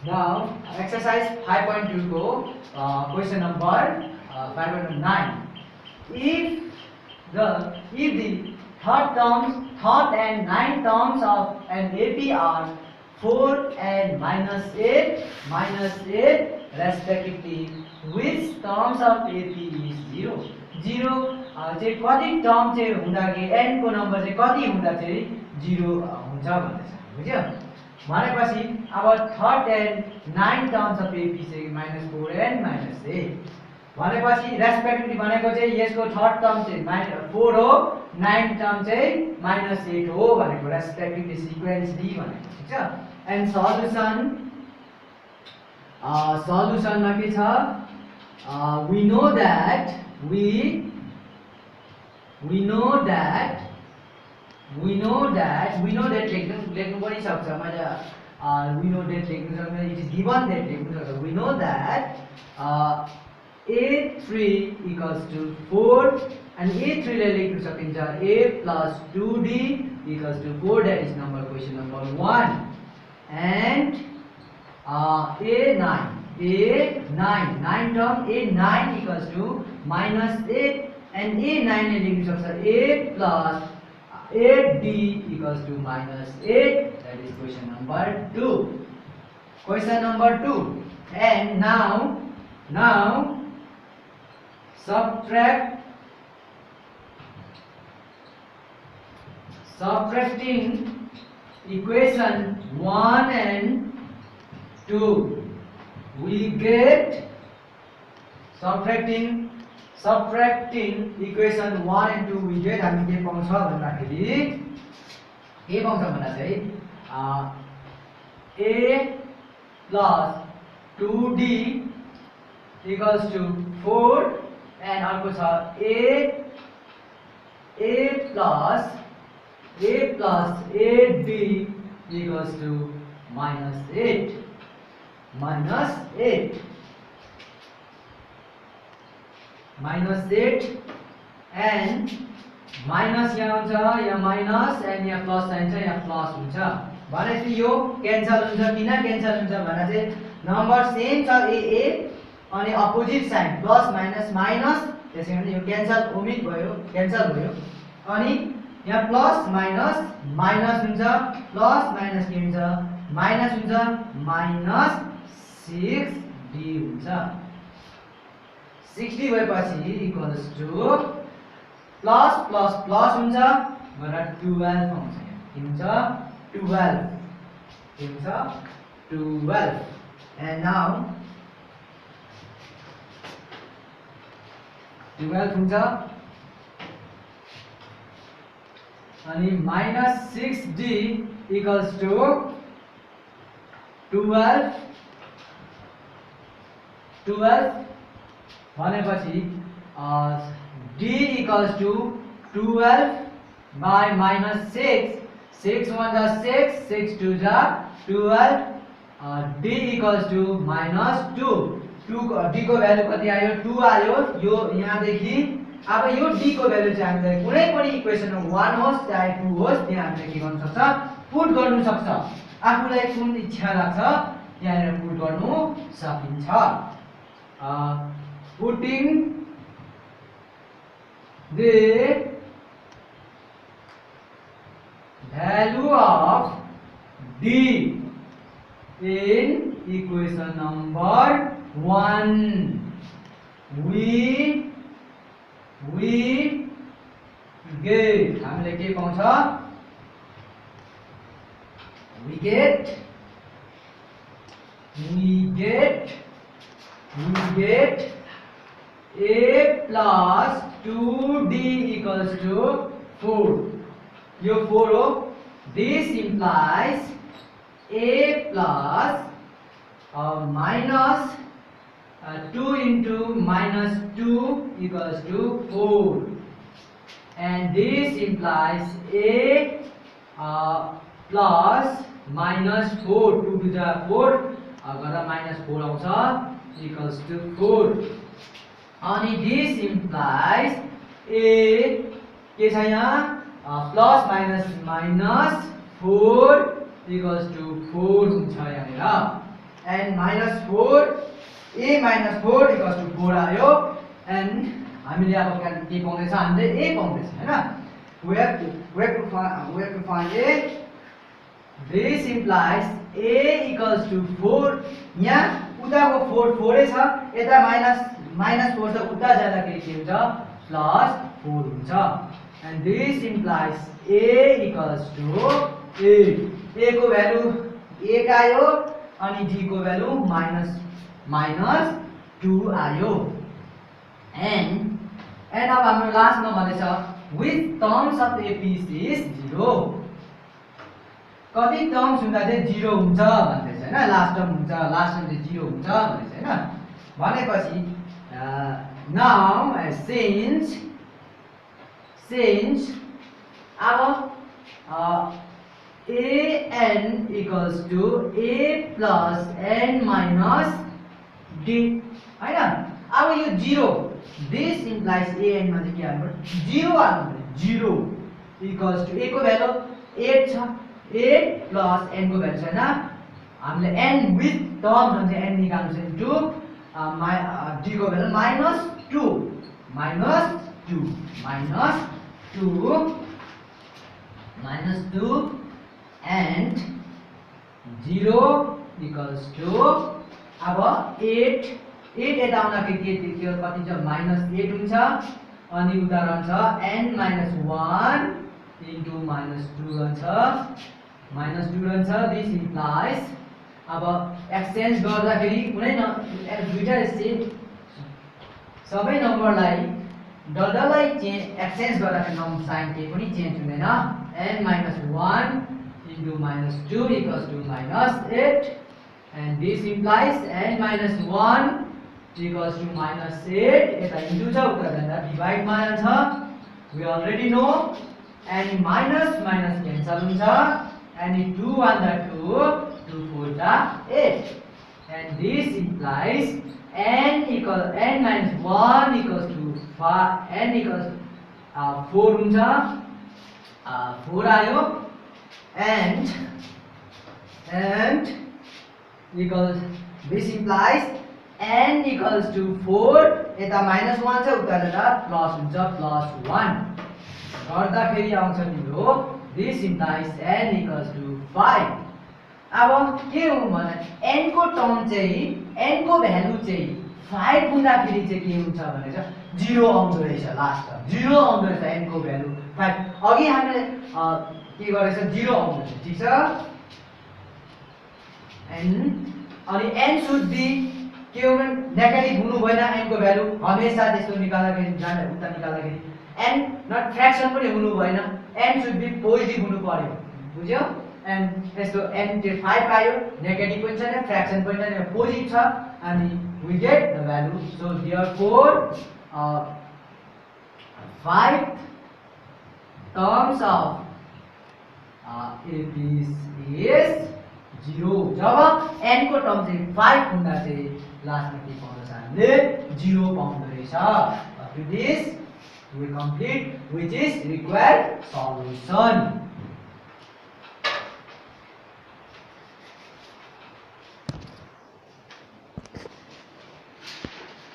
Now exercise 5.2 go question number 5.9. If the third and ninth terms of an AP are 4 and -8 respectively, which terms of AP is 0? 0 चाहिँ कति term चाहिँ हुँदाखेरि n को number चाहिँ कति हुँदा चाहिँ 0 हुन्छ भन्दैछ। बुझ्यो? भनेपछि अब third and nine terms of AP चाहिँ -4 एन्ड -8 भनेपछि रेस्पेक्टिभली भनेको चाहिँ यसको थर्ड टर्म चाहिँ 4 हो, नाइन टर्म चाहिँ -8 हो भनेको रेस्पेक्टिभली सिक्वेन्सली भनेको। ठीक छ? एन्ड सल्युसनमा के छ? we know that लेख्नु पनि सक्छ मैले we know that लेख्नु सक्छ, it is given that लेख्नु सक्छ। we know that a3 equals to 4 and a3 ले लेख्नु सकिन्छ a plus 2d equals to 4, that is question number 1 and a9 9 term a9 equals to -8 and a9 ले लेख्नु सक्छ a plus 8d equals to -8, that is question number 2. Question number 2. And now subtracting equation 1 and 2, we get subtracting equation 1 and 2 we get हामी के पाउँछ भन्दाखेरि के पाउँछ भन्दा चाहिँ a plus 2d equals to 4 and अर्को छ a plus 8d equals to -8 and minus यहाँ हुन्छ, यहाँ माइनस एन्ड यहाँ प्लस चाहिन्छ, यहाँ प्लस हुन्छ भनेपछि यो क्यान्सल हुन्छ। किन क्यान्सल हुन्छ भन्दा चाहिँ नम्बर सेम छ ए अनि opposite sign plus minus minus, त्यसैले यो क्यान्सल ओमिट भयो, क्यान्सल भयो। अनि यहाँ प्लस माइनस माइनस हुन्छ, प्लस माइनस के हुन्छ माइनस हुन्छ, -6d हुन्छ। 60 भएपछि equals to plus plus plus हुन्छ भनेर 12 आउँछ। के हुन्छ 12 के हुन्छ 12 and now 12 हुन्छ अनि -6d equals to 12 भनेपछि d equals to 12 by -6, 6 1 जा 6, 6 2 जा 12, d equals to -2, d को भ्यालु कति आयो 2 आयो। यो यहाँदेखि अब यो d को भ्यालु चाहिँ हामीले कुनै पनि इक्वेसनमा 1 होस् चाहे 2 होस् त्यहाँ हामीले के गर्न सक्छ पुट गर्नु सक्छ। आफूलाई कुन इच्छा लाग्छ त्यहाँनिर पुट गर्नु सकिन्छ। putting the value of d in equation number 1, we get हामीले के पाउँछ we get a plus 2d equals to 4, यो 4 हो। this implies a plus minus 2 into -2 equals to 4 and this implies a plus -4, 2 to the 4 गर्दा -4 आउँछ equals to 4 अनि this implies a के छ यहाँ प्लस माइनस -4 equals to 4 हुन्छ यहाँनिर and minus 4 a minus 4 equals to 4 आयो and हामीले अब के पाउँदैछ हामीले a पाउँदैछ हैन we have to find a. This implies a equals to 4 यहाँ उताको 4 छ यता minus 4 छ उता जाँदाखेरि के हुन्छ plus 4 हुन्छ and this implies a equals to a को भ्यालु 1 आयो अनि d को भ्यालु -2 आयो and अब हाम्रो लास्टमा भनेछ with terms of a piece is 0 कति टर्म्स हुँदा चाहिँ 0 हुन्छ भन्दैछ हैन लास्ट टर्म हुन्छ लास्ट टर्म चाहिँ 0 हुन्छ भन्दैछ हैन भनेपछि now since अब a n equals to a plus n minus d हैन अब यो 0 this implies a n मा चाहिँ के हाल्नु पर्छ 0 हाल्नु पर्छ 0 equals to a को भ्यालु 8 छ 8 plus n को भ्यालु छैन हामीले n with term भने चाहिँ n निकाल्नु छ 2 d को भ्यालु -2 and 0 equals to अब 8 यता आउँदाखेरि के कति छ -8 हुन्छ अनि उता रहन्छ n - 1 into -2 रहन्छ this implies अब एक्सचेन्ज गर्दाखेरि कुनै दुईटा सेम सबै नम्बरलाई डल्डलाई एक्सचेन्ज गर्दाखेरि नम्बर साइन के पनि चेन्ज हुँदैन n - 1 into -2 equals to -8 and this implies n - 1 equals to -8 यता इन्टु छ उता जाँदा डिभाइड मा जान्छ we already know and minus cancel हुन्छ and 2 1 2 2 4 8 and this implies n minus 1 equals to 5 n equals 4 हुन्छ 4 आयो and equals this implies n equals to 4 यता -1 छ उता जाँदा प्लस हुन्छ +1 गर्दाखेरि आउँछ तिम्रो this implies n equals to 5 अब के हो भने n को टर्म चाहिँ n को भ्यालु चाहिँ 5 हुँदाखेरि चाहिँ के हुन्छ भने चाहिँ 0 आउँदो रहेछ लास्ट 0 आउँदो रहेछ n को भ्यालु 5 अघि हामीले के गरेछ 0 आउँदो रहेछ ठीक छ अनि n should be के हो भने नेगेटिभ हुनु भएन n को भ्यालु हमेशा त्यस्तो निकाल्दाखेरि जाने उता निकाल्दाखेरि n नट फ्र्याक्सन पनि हुनु भएन n should be पोजिटिभ हुनु पर्यो बुझ्यौ and यस्तो n चाहिँ 5 आयो नेगेटिभ पनि छैन फ्र्याक्सन पनि छैन पोजिटिभ छ अनि we get the value so therefore 5 terms of a piece is 0 जब n को टर्म चाहिँ 5 हुँदा चाहिँ लास्टमा के पाउँछ हामीले 0 पाउँदो रहेछ after this we complete which is required solution